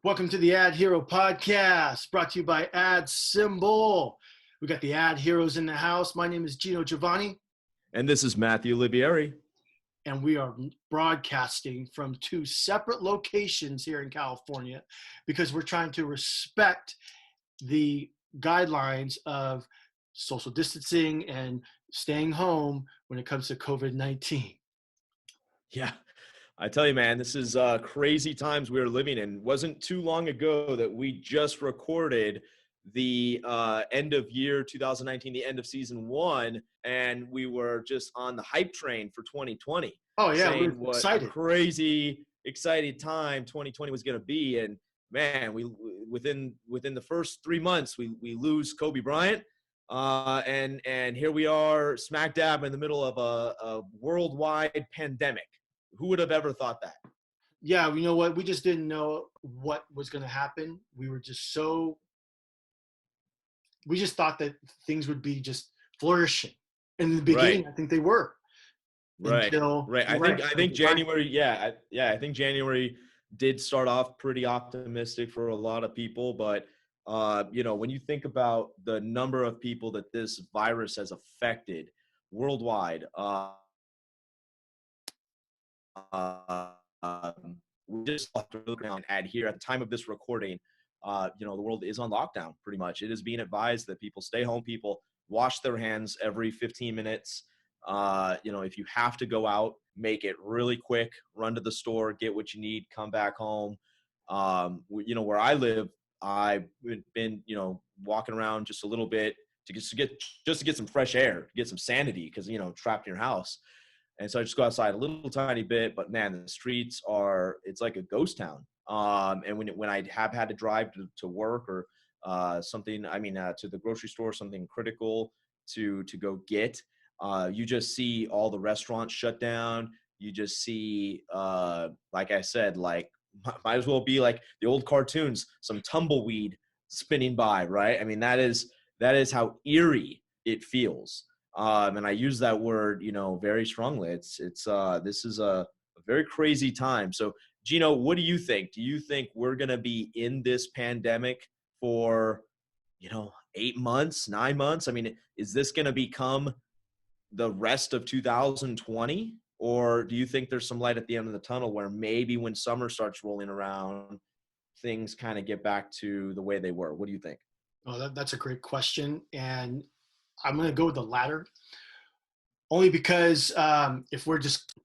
Welcome to the AdHero Podcast, brought to you by AdSemble. We got the AdHeroes in the house. My name is Geno, Giovanni. And this is Matthew Olivieri. And we are broadcasting from two separate locations here in California because we're trying to respect the guidelines of social distancing and staying home when it comes to COVID-19. Yeah, I tell you, man, this is crazy times we are living in. It wasn't too long ago that we just recorded the end of year 2019, the end of season 1, and we were just on the hype train for 2020. Oh yeah, saying we're what excited. A crazy, excited time 2020 was going to be. And man, we within the first 3 months, we lose Kobe Bryant. And here we are smack dab in the middle of a worldwide pandemic. Who would have ever thought that? Yeah, you know what? We just didn't know what was going to happen. We just thought that things would be just flourishing. In the beginning, Right. I think they were. Right. I think January. I think January did start off pretty optimistic for a lot of people, but when you think about the number of people that this virus has affected worldwide, we just lost the ground here at the time of this recording. The world is on lockdown pretty much. It is being advised that people stay home, people wash their hands every 15 minutes. If you have to go out, make it really quick, run to the store, get what you need, come back home. Where I live, I've been, walking around just a little bit to get some fresh air, get some sanity, because, trapped in your house. And so I just go outside a little tiny bit, but man, the streets it's like a ghost town. And when I have had to drive to work or something, to the grocery store, something critical to go get, you just see all the restaurants shut down. You just see, like I said, like might as well be like the old cartoons, some tumbleweed spinning by, right? I mean, that is how eerie it feels. And I use that word, very strongly. This is a very crazy time. So, Geno, what do you think? Do you think we're going to be in this pandemic for, 8 months, 9 months? I mean, is this going to become the rest of 2020? Or do you think there's some light at the end of the tunnel where maybe when summer starts rolling around, things kind of get back to the way they were? What do you think? Oh, that's a great question. And I'm going to go with the latter, only because if we're just,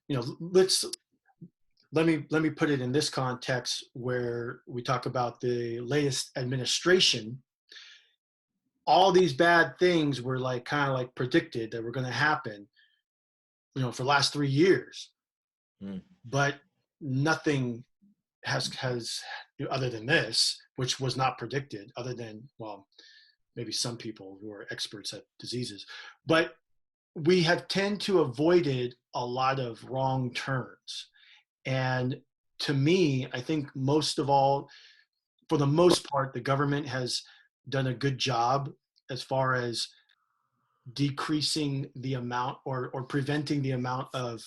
let me put it in this context where we talk about the latest administration. All these bad things were kind of predicted that were going to happen, for the last 3 years, but nothing has other than this, which was not predicted, other than, well, maybe some people who are experts at diseases, but we have tend to avoided a lot of wrong turns. And to me, I think most of all, for the most part, the government has done a good job as far as decreasing the amount or preventing the amount of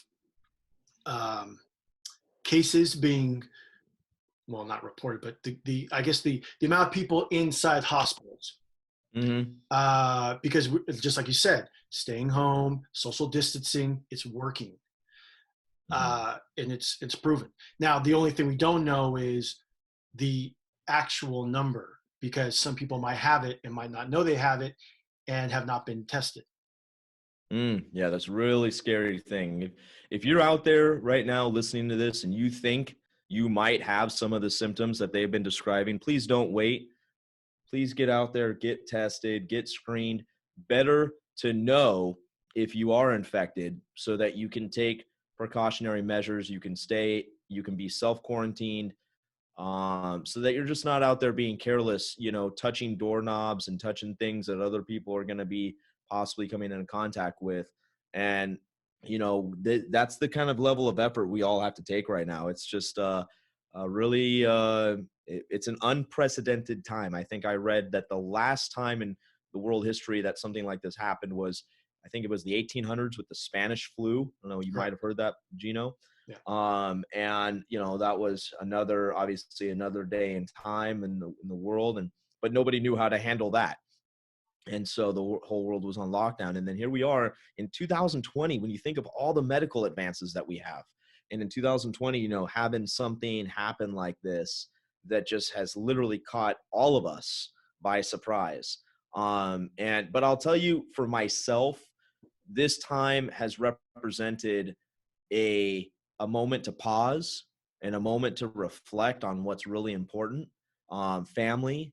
cases being, well, not reported, but the amount of people inside hospitals. Mm-hmm. Because just like you said, staying home, social distancing, it's working. And it's proven. Now, the only thing we don't know is the actual number, because some people might have it and might not know they have it and have not been tested. Yeah, that's a really scary thing. If you're out there right now listening to this and you think you might have some of the symptoms that they've been describing, please don't wait. Please get out there, get tested, get screened. Better to know if you are infected so that you can take precautionary measures. You can be self-quarantined, so that you're just not out there being careless, touching doorknobs and touching things that other people are going to be possibly coming in contact with. And, that's the kind of level of effort we all have to take right now. It's just really, it's an unprecedented time. I think I read that the last time in the world history that something like this happened was, I think it was the 1800s with the Spanish flu. I don't know, you might have heard that, Geno. And that was obviously another day in time in the world, but nobody knew how to handle that. And so the whole world was on lockdown. And then here we are in 2020, when you think of all the medical advances that we have. And in 2020, having something happen like this that just has literally caught all of us by surprise. But I'll tell you, for myself, this time has represented a moment to pause and a moment to reflect on what's really important, family.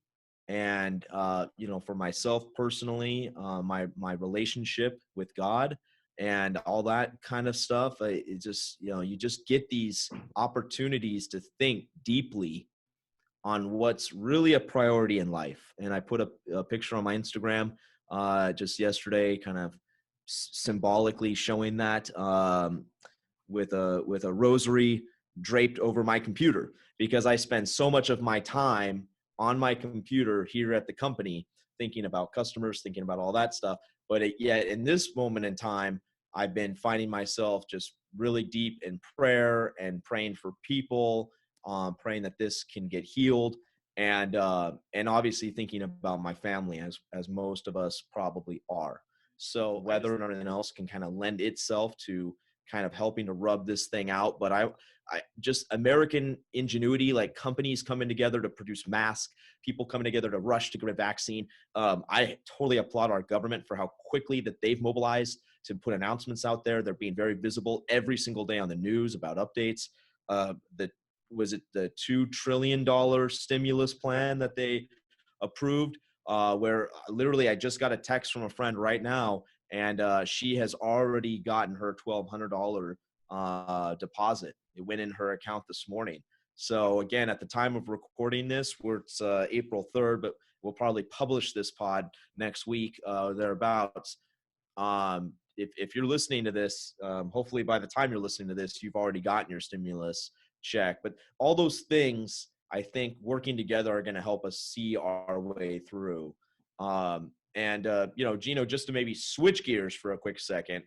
And, for myself personally, my relationship with God and all that kind of stuff, it just, you just get these opportunities to think deeply on what's really a priority in life. And I put a picture on my Instagram just yesterday, kind of symbolically showing that, with a rosary draped over my computer, because I spend so much of my time on my computer here at the company, thinking about customers, thinking about all that stuff. But yet in this moment in time, I've been finding myself just really deep in prayer and praying for people, praying that this can get healed, and obviously thinking about my family, as most of us probably are. So whether or anything else can kind of lend itself to kind of helping to rub this thing out. But I just American ingenuity, like companies coming together to produce masks, people coming together to rush to get a vaccine. I totally applaud our government for how quickly that they've mobilized to put announcements out there. They're being very visible every single day on the news about updates. Was it the $2 trillion stimulus plan that they approved? Where literally I just got a text from a friend right now, and she has already gotten her $1,200 deposit. It went in her account this morning. So again, at the time of recording this, it's April 3rd, but we'll probably publish this pod next week, thereabouts. If you're listening to this, hopefully by the time you're listening to this, you've already gotten your stimulus check. But all those things, I think, working together are going to help us see our way through. Geno, just to maybe switch gears for a quick second,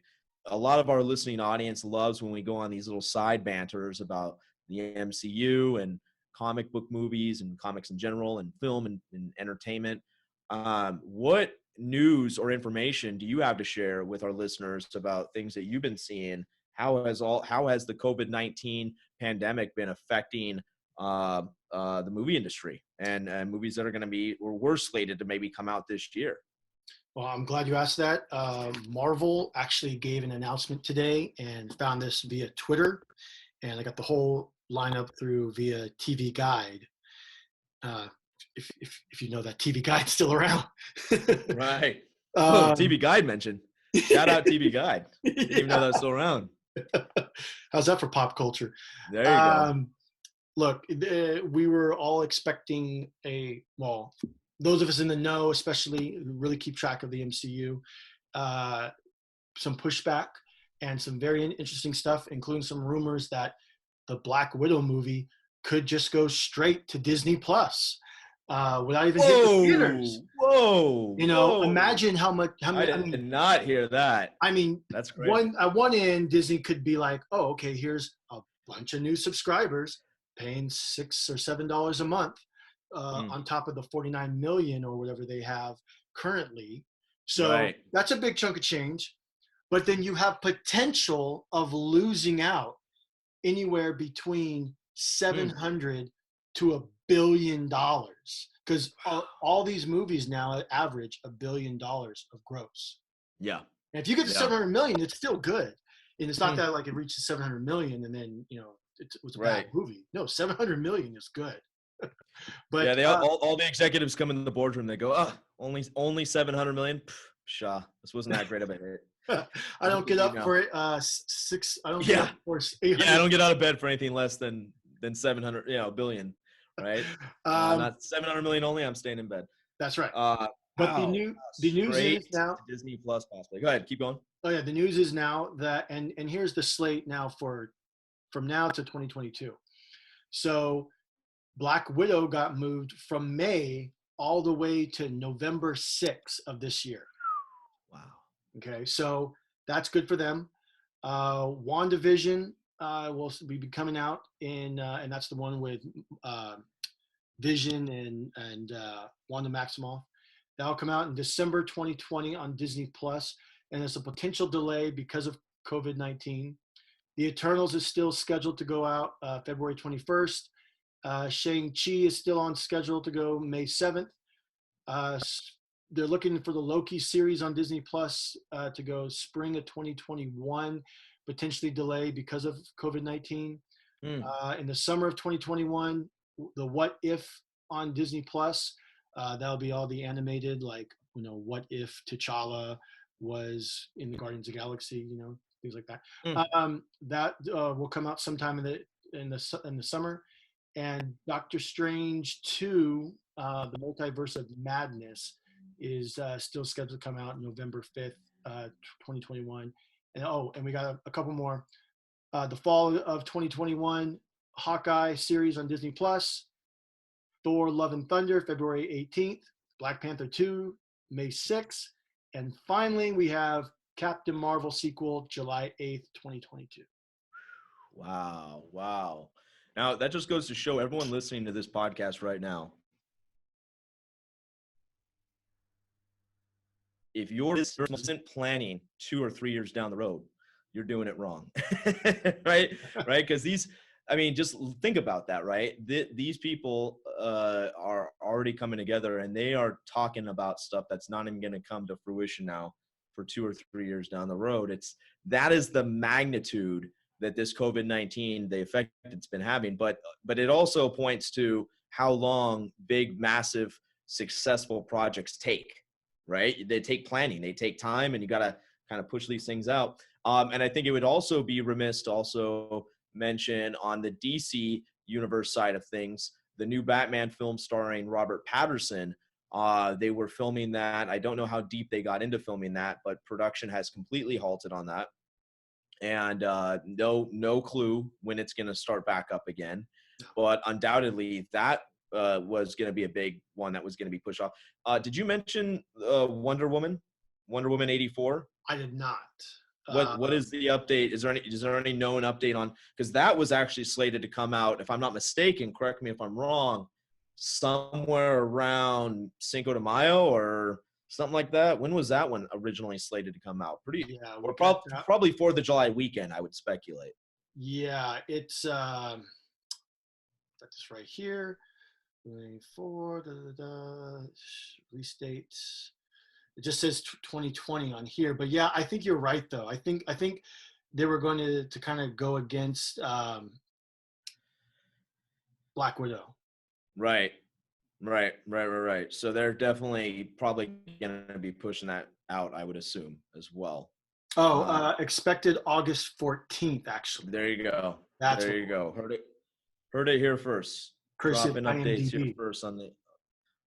a lot of our listening audience loves when we go on these little side banters about the MCU and comic book movies and comics in general and film and entertainment. What news or information do you have to share with our listeners about things that you've been seeing? How has the COVID-19 pandemic been affecting the movie industry and movies that were slated to maybe come out this year? Well, I'm glad you asked that. Marvel actually gave an announcement today and found this via Twitter, and I got the whole lineup through via TV Guide. If you know that TV Guide's still around. Right. TV Guide mentioned. Shout out TV Guide. Didn't even know that's still around. How's that for pop culture? There you go. Look, we were all expecting those of us in the know, especially who really keep track of the MCU, some pushback and some very interesting stuff, including some rumors that the Black Widow movie could just go straight to Disney Plus without even hitting the theaters. Whoa! Imagine how much. I did not hear that. I mean, that's great. At one end, Disney could be like, "Oh, okay, here's a bunch of new subscribers paying $6 or $7 a month." On top of the 49 million or whatever they have currently. So That's a big chunk of change. But then you have potential of losing out anywhere between $700 to $1 billion, because all these movies now average $1 billion of gross. Yeah. And if you get to 700 million, it's still good. And it's not that like it reaches 700 million and then, it was a bad movie. No, 700 million is good. But yeah, they all the executives come in the boardroom. They go, only 700 million. This wasn't that great of a hit. I don't get up for it. I don't get up for 800. Yeah, I don't get out of bed for anything less than 700. Billion, right? Not 700 million only. I'm staying in bed. That's right. But the news is now Disney Plus possibly. Go ahead, keep going. Oh yeah, the news is now that and here's the slate now from now to 2022. So Black Widow got moved from May all the way to November 6th of this year. Wow. Okay, so that's good for them. WandaVision will be coming out and that's the one with Vision and Wanda Maximoff. That'll come out in December 2020 on Disney Plus, and there's a potential delay because of COVID-19. The Eternals is still scheduled to go out February 21st. Shang-Chi is still on schedule to go May 7th. They're looking for the Loki series on Disney Plus to go spring of 2021, potentially delayed because of COVID-19. In the summer of 2021, the What If on Disney Plus. That'll be all the animated, like, what if T'Challa was in the Guardians of the Galaxy, things like that. That will come out sometime in the summer. And Doctor Strange 2, the Multiverse of Madness, is still scheduled to come out November 5th, 2021. And we got a couple more. The fall of 2021, Hawkeye series on Disney Plus. Thor: Love and Thunder, February 18th. Black Panther 2, May 6th. And finally, we have Captain Marvel sequel, July 8th, 2022. Wow. Now, that just goes to show everyone listening to this podcast right now, if you're isn't planning 2 or 3 years down the road, you're doing it wrong. Right? Because just think about that, right? These people are already coming together, and they are talking about stuff that's not even going to come to fruition now for 2 or 3 years down the road. That is the magnitude that this COVID-19, the effect it's been having. But it also points to how long big, massive, successful projects take, right? They take planning, they take time, and you got to kind of push these things out. And I think it would also be remiss to also mention on the DC universe side of things, the new Batman film starring Robert Pattinson. They were filming that. I don't know how deep they got into filming that, but production has completely halted on that. And no clue when it's going to start back up again. But undoubtedly, that was going to be a big one that was going to be pushed off. Did you mention Wonder Woman 84? I did not. What is the update? Is there any known update on, because that was actually slated to come out, if I'm not mistaken, correct me if I'm wrong, somewhere around Cinco de Mayo or something like that. When was that one originally slated to come out? Probably 4th of July weekend, I would speculate. Yeah, it's that's right here. 24 release dates. It just says 2020 on here, but yeah, I think you're right though. I think they were going to kind of go against Black Widow. Right. So they're definitely probably going to be pushing that out, I would assume, as well. Expected August 14th, actually. There you go. There you go. Heard it here first. Dropping updates here first on the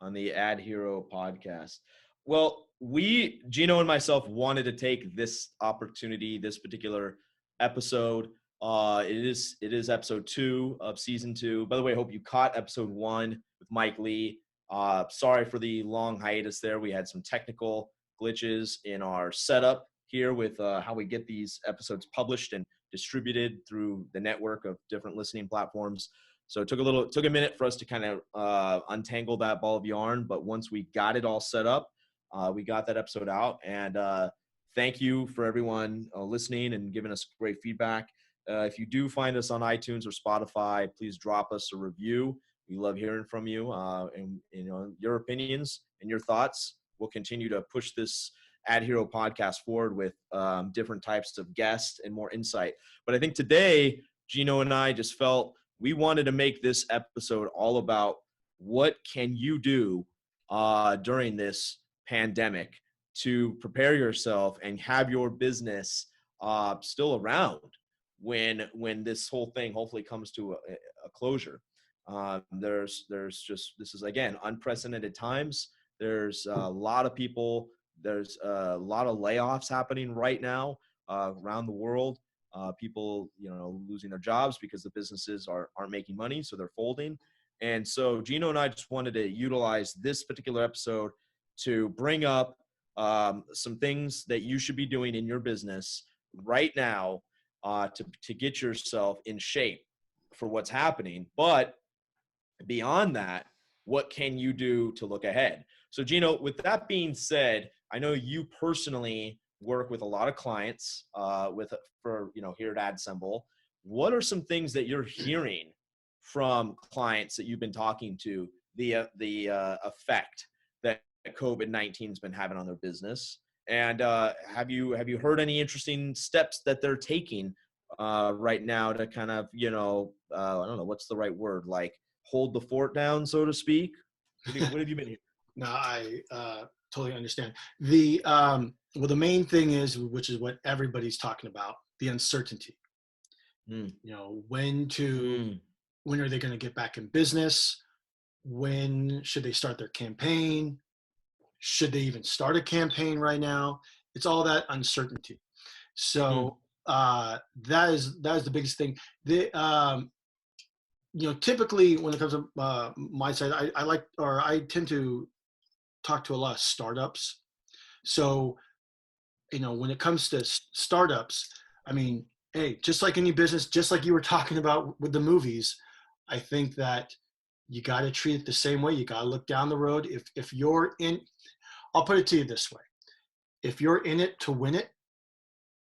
AdHero podcast. Well, Geno and myself wanted to take this opportunity, this particular episode. It is episode 2 of season 2. By the way, I hope you caught episode 1 with Mike Lee. Sorry for the long hiatus there. We had some technical glitches in our setup here with how we get these episodes published and distributed through the network of different listening platforms. So it took a minute for us to kind of untangle that ball of yarn. But once we got it all set up, we got that episode out. And thank you for everyone listening and giving us great feedback. If you do find us on iTunes or Spotify, please drop us a review. We love hearing from you, and your opinions and your thoughts. We'll continue to push this AdHero podcast forward with different types of guests and more insight. But I think today, Geno and I just felt we wanted to make this episode all about what can you do during this pandemic to prepare yourself and have your business still around when this whole thing hopefully comes to a closure. This is, again, unprecedented times. There's a lot of people, there's a lot of layoffs happening right now around the world. People, losing their jobs because the businesses aren't making money, so they're folding. And so Geno and I just wanted to utilize this particular episode to bring up some things that you should be doing in your business right now to get yourself in shape for what's happening. But beyond that, what can you do to look ahead? So Geno, with that being said, I know you personally work with a lot of clients here at AdSemble. What are some things that you're hearing from clients that you've been talking to, the effect that COVID-19 has been having on their business? And have you heard any interesting steps that they're taking right now to kind of, I don't know, what's the right word, like hold the fort down, so to speak? What have you been hearing? No, I totally understand. Well, the main thing is, which is what everybody's talking about, the uncertainty. Mm. When are they going to get back in business? When should they start their campaign? Should they even start a campaign right now? It's all that uncertainty. So that is the biggest thing. Typically when it comes to my side, I tend to talk to a lot of startups. So, when it comes to startups, I mean, hey, just like any business, just like you were talking about with the movies, I think that you got to treat it the same way. You got to look down the road. If you're in, I'll put it to you this way. If you're in it to win it,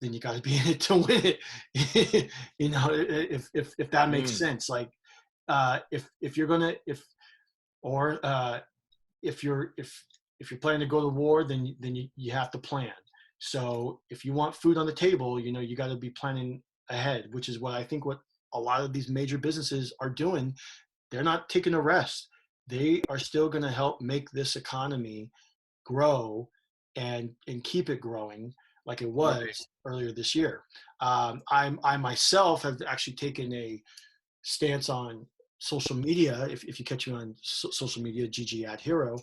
then you got to be in it to win it. If that makes sense. Like, if you're planning to go to war, then you have to plan. So if you want food on the table, you got to be planning ahead, which is what I think what a lot of these major businesses are doing. They're not taking a rest. They are still going to help make this economy grow and keep it growing like it was earlier this year. I myself have actually taken a stance on social media. If you catch me on social media, GG AdHero,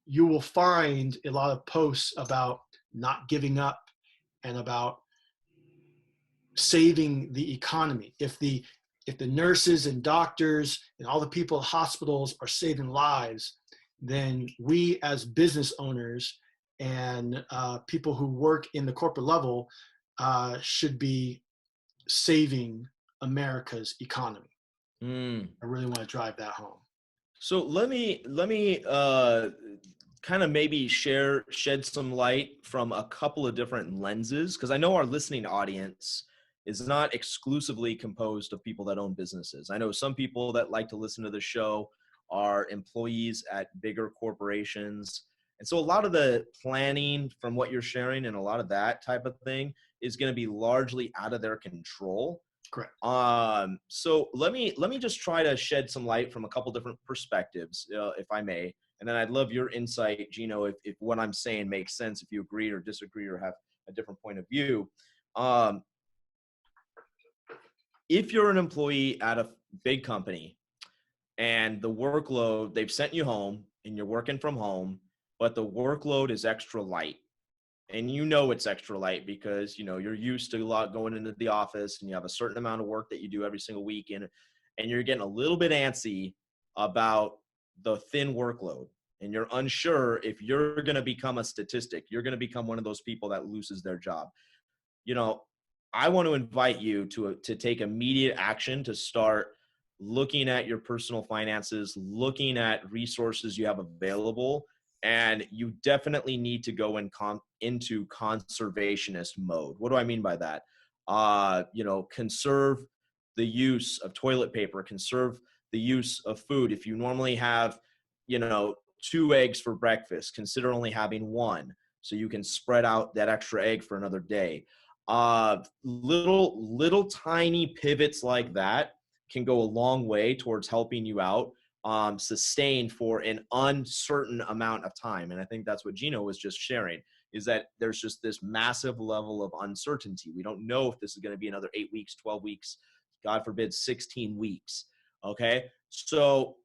you will find a lot of posts about not giving up and about saving the economy. If the nurses and doctors and all the people in hospitals are saving lives, then we as business owners and people who work in the corporate level should be saving America's economy. I really want to drive that home. So let me kind of maybe shed some light from a couple of different lenses, because I know our listening audience is not exclusively composed of people that own businesses. I know some people that like to listen to the show are employees at bigger corporations. And so a lot of the planning from what you're sharing and a lot of that type of thing is going to be largely out of their control. Correct. So let me just try to shed some light from a couple different perspectives, if I may. And then I'd love your insight, Geno, if what I'm saying makes sense, if you agree or disagree or have a different point of view. If you're an employee at a big company and the workload, they've sent you home and you're working from home, but the workload is extra light. And it's extra light because, you're used to a lot going into the office and you have a certain amount of work that you do every single week. And you're getting a little bit antsy about the thin workload. And you're unsure if you're going to become a statistic. You're going to become one of those people that loses their job. I want to invite you to take immediate action to start looking at your personal finances, looking at resources you have available. And you definitely need to go into conservationist mode. What do I mean by that? Conserve the use of toilet paper, conserve the use of food. If you normally have, 2 eggs for breakfast, consider only having 1 so you can spread out that extra egg for another day. Little tiny pivots like that can go a long way towards helping you out. Sustained for an uncertain amount of time. And I think that's what Geno was just sharing, is that there's just this massive level of uncertainty. We don't know if this is going to be another 8 weeks, 12 weeks, God forbid, 16 weeks. Okay. So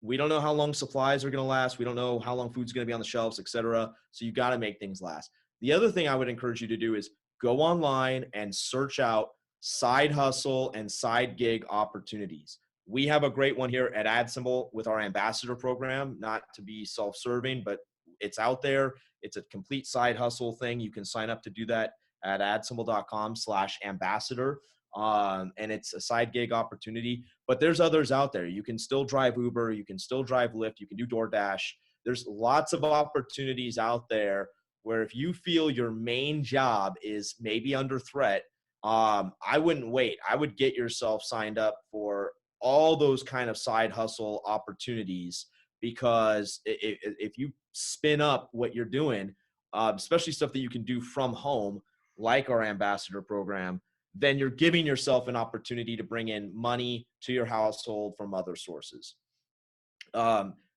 we don't know how long supplies are going to last. We don't know how long food's going to be on the shelves, etc. So you got to make things last. The other thing I would encourage you to do is go online and search out side hustle and side gig opportunities. We have a great one here at AdSemble with our ambassador program, not to be self-serving, but it's out there. It's a complete side hustle thing. You can sign up to do that at adsemble.com/ambassador. And it's a side gig opportunity, but there's others out there. You can still drive Uber, you can still drive Lyft, you can do DoorDash. There's lots of opportunities out there where if you feel your main job is maybe under threat, I wouldn't wait. I would get yourself signed up for all those kind of side hustle opportunities, because if you spin up what you're doing, especially stuff that you can do from home, like our ambassador program, then you're giving yourself an opportunity to bring in money to your household from other sources.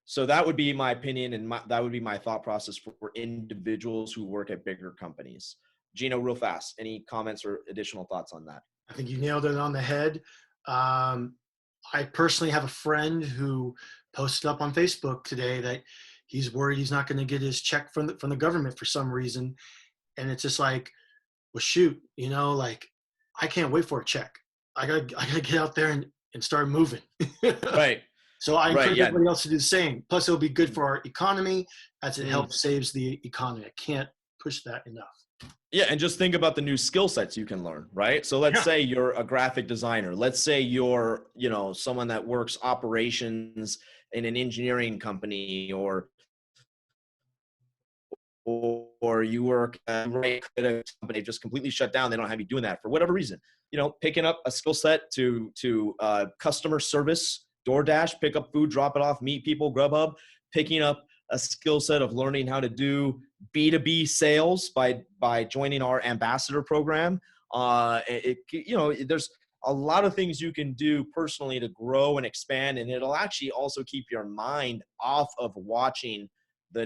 So that would be my opinion, and that would be my thought process for individuals who work at bigger companies. Geno, real fast, any comments or additional thoughts on that? I think you nailed it on the head. I personally have a friend who posted up on Facebook today that he's worried he's not going to get his check from the government for some reason. And it's just like, well, shoot, like, I can't wait for a check. I gotta get out there and start moving. Right. So I encourage everybody else to do the same. Plus, it'll be good for our economy as it helps saves the economy. I can't push that enough. Yeah, and just think about the new skill sets you can learn, right? So let's say you're a graphic designer. Let's say you're, someone that works operations in an engineering company, or you work at a company just completely shut down. They don't have you doing that for whatever reason. Picking up a skill set to customer service, DoorDash, pick up food, drop it off, meet people, Grubhub, picking up a skill set of learning how to do B2B sales by joining our ambassador program. There's a lot of things you can do personally to grow and expand, and it'll actually also keep your mind off of watching the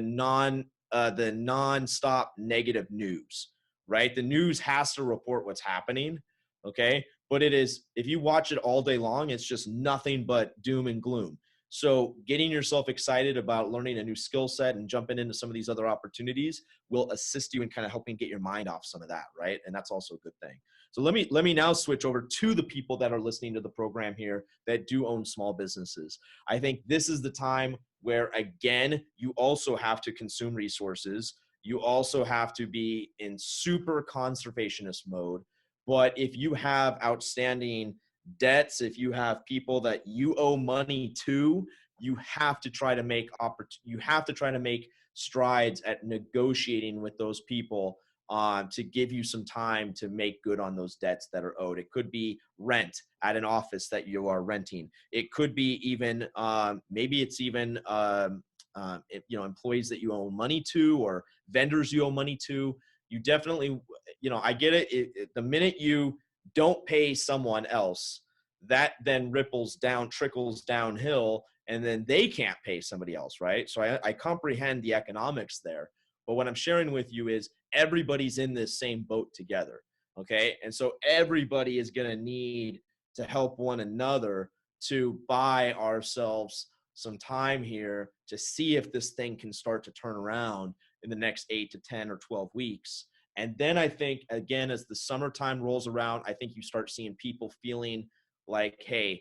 nonstop negative news, right? The news has to report what's happening, okay? But if you watch it all day long, it's just nothing but doom and gloom. So getting yourself excited about learning a new skill set and jumping into some of these other opportunities will assist you in kind of helping get your mind off some of that, right? And that's also a good thing. So let me now switch over to the people that are listening to the program here that do own small businesses. I think this is the time where, again, you also have to consume resources. You also have to be in super conservationist mode. But if you have outstanding debts, if you have people that you owe money to, you have to try to make strides at negotiating with those people to give you some time to make good on those debts that are owed. It could be rent at an office that you are renting. It could be even maybe it's even employees that you owe money to, or vendors you owe money to. You definitely, I get it. The minute you don't pay someone else, that then trickles downhill, and then they can't pay somebody else, right? So I comprehend the economics there. But what I'm sharing with you is everybody's in this same boat together, okay? And so everybody is going to need to help one another to buy ourselves some time here to see if this thing can start to turn around in the next 8 to 10 or 12 weeks. And then I think, again, as the summertime rolls around, I think you start seeing people feeling like, hey,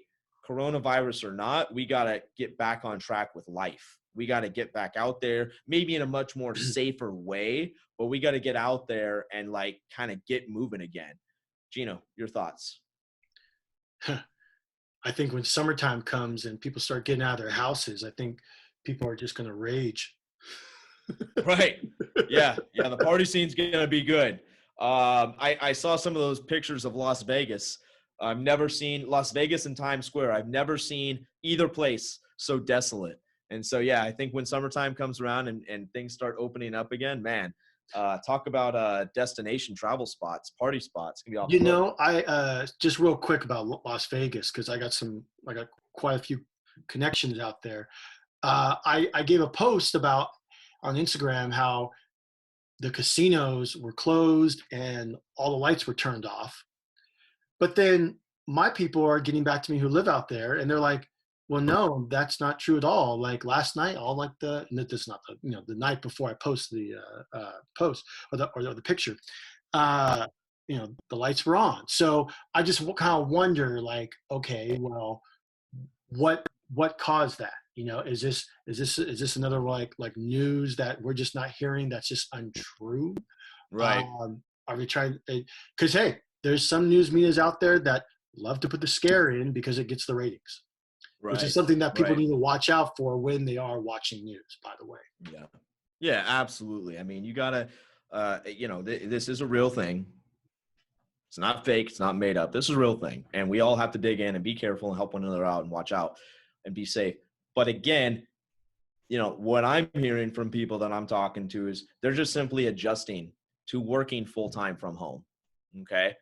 coronavirus or not, we got to get back on track with life. We got to get back out there, maybe in a much more safer way, but we got to get out there and like kind of get moving again. Geno, your thoughts? I think when summertime comes and people start getting out of their houses, I think people are just going to rage. Right. Yeah. The party scene's going to be good. I saw some of those pictures of Las Vegas. I've never seen Las Vegas and Times Square. I've never seen either place so desolate. And so, yeah, I think when summertime comes around and things start opening up again, man, talk about destination travel spots, party spots. It's gonna be all I just real quick about Las Vegas, because I got quite a few connections out there. I gave a post about on Instagram how the casinos were closed and all the lights were turned off. But then my people are getting back to me who live out there, and they're like, well, no, that's not true at all. Like last night, the night before I post the post or the picture, the lights were on. So I just kind of wonder, like, okay, well, what caused that? Is this another like news that we're just not hearing that's just untrue? right. Are they trying? Because hey, there's some news medias out there that love to put the scare in because it gets the ratings, which is something that people need to watch out for when they are watching news, by the way. Yeah. Yeah, absolutely. I mean, you gotta, this is a real thing. It's not fake. It's not made up. This is a real thing. And we all have to dig in and be careful and help one another out and watch out and be safe. But again, what I'm hearing from people that I'm talking to is they're just simply adjusting to working full-time from home. Okay.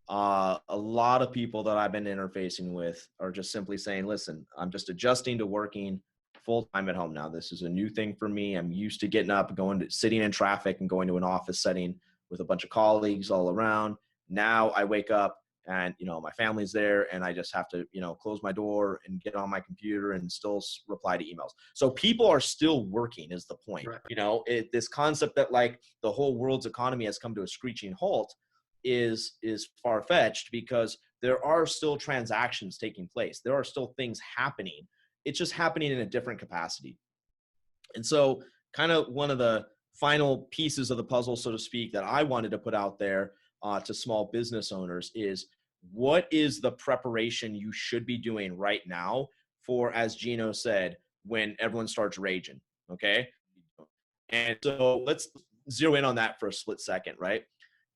A lot of people that I've been interfacing with are just simply saying, listen, I'm just adjusting to working full-time at home now. This is a new thing for me. I'm used to getting up, sitting in traffic and going to an office setting with a bunch of colleagues all around. Now I wake up and, my family's there and I just have to, close my door and get on my computer and still reply to emails. So people are still working is the point. Right. This concept that like the whole world's economy has come to a screeching halt is far-fetched, because there are still transactions taking place. There are still things happening. It's just happening in a different capacity. And so kind of one of the final pieces of the puzzle, so to speak, that I wanted to put out there to small business owners is, what is the preparation you should be doing right now for, as Geno said, when everyone starts raging, okay? And so let's zero in on that for a split second, right?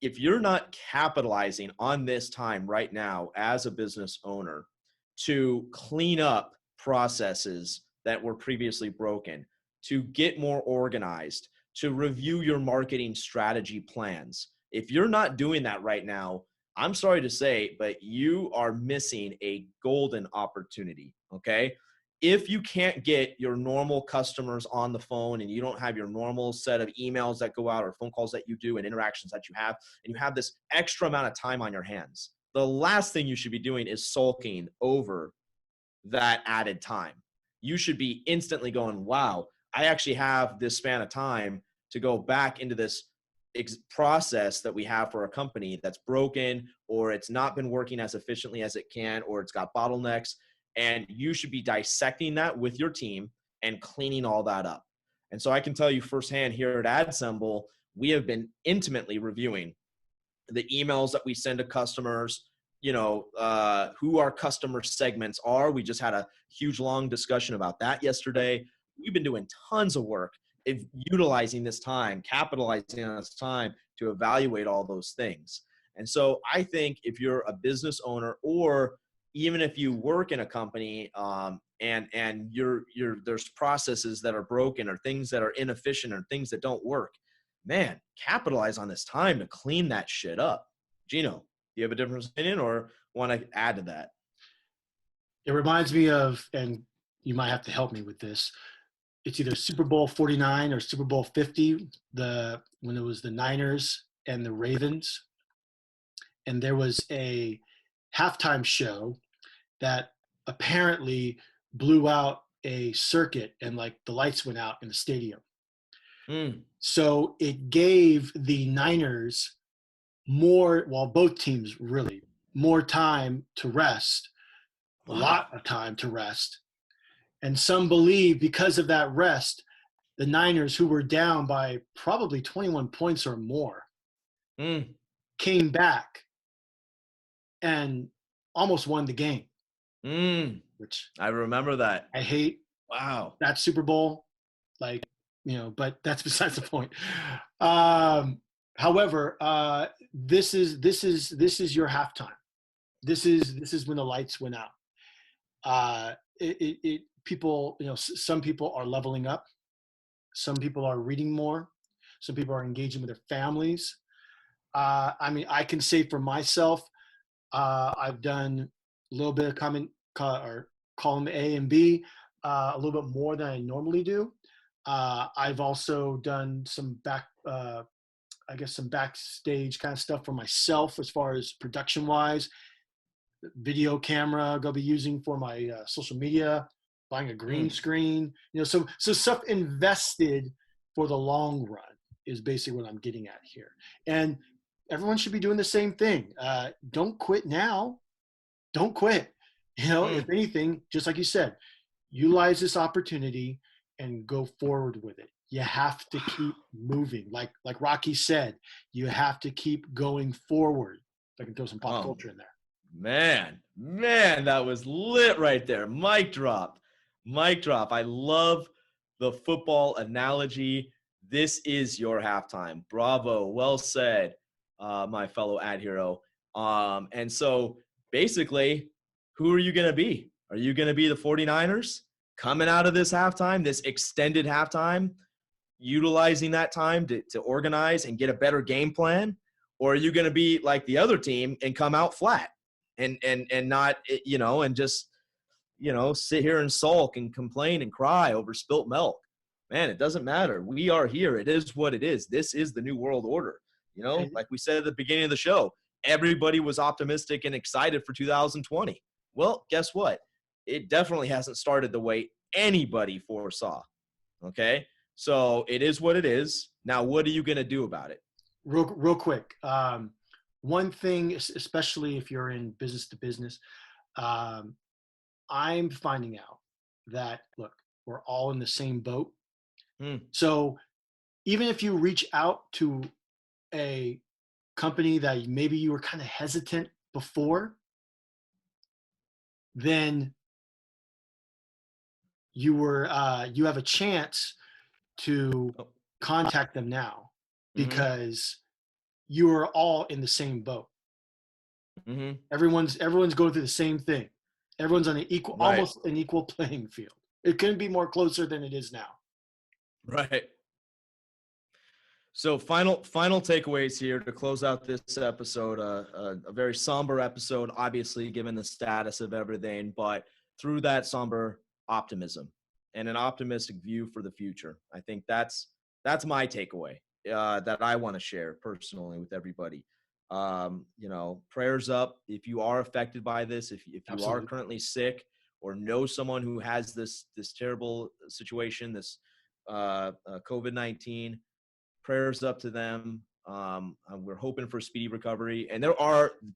If you're not capitalizing on this time right now as a business owner to clean up processes that were previously broken, to get more organized, to review your marketing strategy plans, if you're not doing that right now, I'm sorry to say, but you are missing a golden opportunity, okay? If you can't get your normal customers on the phone and you don't have your normal set of emails that go out or phone calls that you do and interactions that you have, and you have this extra amount of time on your hands, the last thing you should be doing is sulking over that added time. You should be instantly going, wow, I actually have this span of time to go back into this process that we have for a company that's broken, or it's not been working as efficiently as it can, or it's got bottlenecks. And you should be dissecting that with your team and cleaning all that up. And so I can tell you firsthand here at AdSemble, we have been intimately reviewing the emails that we send to customers, who our customer segments are. We just had a huge, long discussion about that yesterday. We've been doing tons of work of utilizing this time, capitalizing on this time to evaluate all those things. And so I think if you're a business owner, or even if you work in a company and there's processes that are broken or things that are inefficient or things that don't work, man, capitalize on this time to clean that shit up. Geno, do you have a different opinion or want to add to that? It reminds me of, and you might have to help me with this, it's either Super Bowl 49 or Super Bowl 50, when it was the Niners and the Ravens. And there was a halftime show that apparently blew out a circuit and like the lights went out in the stadium. So it gave the Niners both teams really, more time to rest, a lot of time to rest. And some believe because of that rest, the Niners, who were down by probably 21 points or more, came back and almost won the game. Which I remember that. I hate. Wow. That Super Bowl, but that's besides the point. However, this is your halftime. This is when the lights went out. People, some people are leveling up. Some people are reading more. Some people are engaging with their families. I can say for myself, I've done a little bit of column A and B, a little bit more than I normally do. I've also done some some backstage kind of stuff for myself as far as production-wise. Video camera I'm gonna be using for my social media, buying a green screen, so stuff invested for the long run is basically what I'm getting at here. And everyone should be doing the same thing. Don't quit now. Don't quit. If anything, just like you said, utilize this opportunity and go forward with it. you have to keep moving. Like Rocky said, you have to keep going forward. If I can throw some pop culture in there. Man, that was lit right there. Mic drop. I love the football analogy. This is your halftime. Bravo. Well said, my fellow AdHero. And so basically, who are you going to be? Are you going to be the 49ers coming out of this halftime, this extended halftime, utilizing that time to organize and get a better game plan? Or are you going to be like the other team and come out flat and not, and just, sit here and sulk and complain and cry over spilt milk? Man, it doesn't matter. We are here. It is what it is. This is the new world order. Like we said at the beginning of the show, everybody was optimistic and excited for 2020. Well, guess what? It definitely hasn't started the way anybody foresaw. Okay? So it is what it is. Now, what are you going to do about it? Real quick. One thing, especially if you're in business to business, I'm finding out that, look, we're all in the same boat. So even if you reach out to a company that maybe you were kind of hesitant before, then you have a chance to contact them now, because you are all in the same boat. Everyone's going through the same thing. Everyone's on an equal, almost an equal playing field. It couldn't be more closer than it is now. Right. So final takeaways here to close out this episode, a very somber episode, obviously, given the status of everything, but through that somber optimism and an optimistic view for the future. I think that's my takeaway that I want to share personally with everybody. Prayers up if you are affected by this, if you Absolutely. are currently sick or know someone who has this terrible situation, this COVID-19. Prayers up to them. We're hoping for speedy recovery, and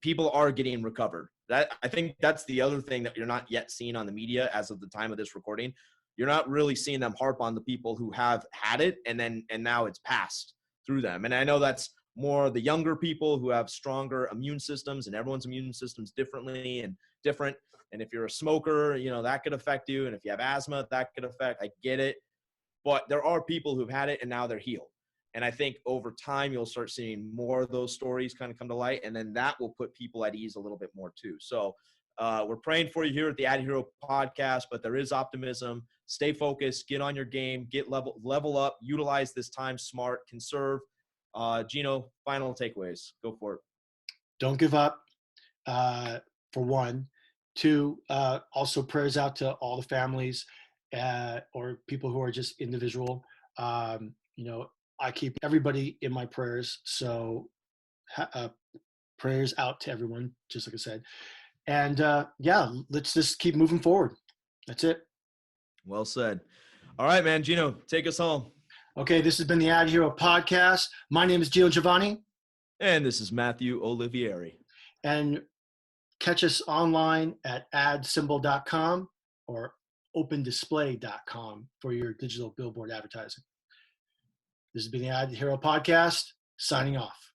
people are getting recovered. I think that's the other thing that you're not yet seeing on the media as of the time of this recording. You're not really seeing them harp on the people who have had it and now it's passed through them. And I know that's more the younger people who have stronger immune systems, and everyone's immune systems differently and different. And if you're a smoker, that could affect you. And if you have asthma, that could affect. I get it. But there are people who've had it and now they're healed. And I think over time, you'll start seeing more of those stories kind of come to light. And then that will put people at ease a little bit more too. So we're praying for you here at the AdHero Podcast, but there is optimism. Stay focused, get on your game, get level up, utilize this time smart, conserve. Geno, final takeaways. Go for it. Don't give up, for one. Two, also prayers out to all the families or people who are just individual. I keep everybody in my prayers. So prayers out to everyone, just like I said. And let's just keep moving forward. That's it. Well said. All right, man. Geno, take us home. Okay, this has been the AdHero Podcast. My name is Giovanni. And this is Matthew Olivieri. And catch us online at AdSemble.com or OpenDisplay.com for your digital billboard advertising. This has been the AdHero Podcast, signing off.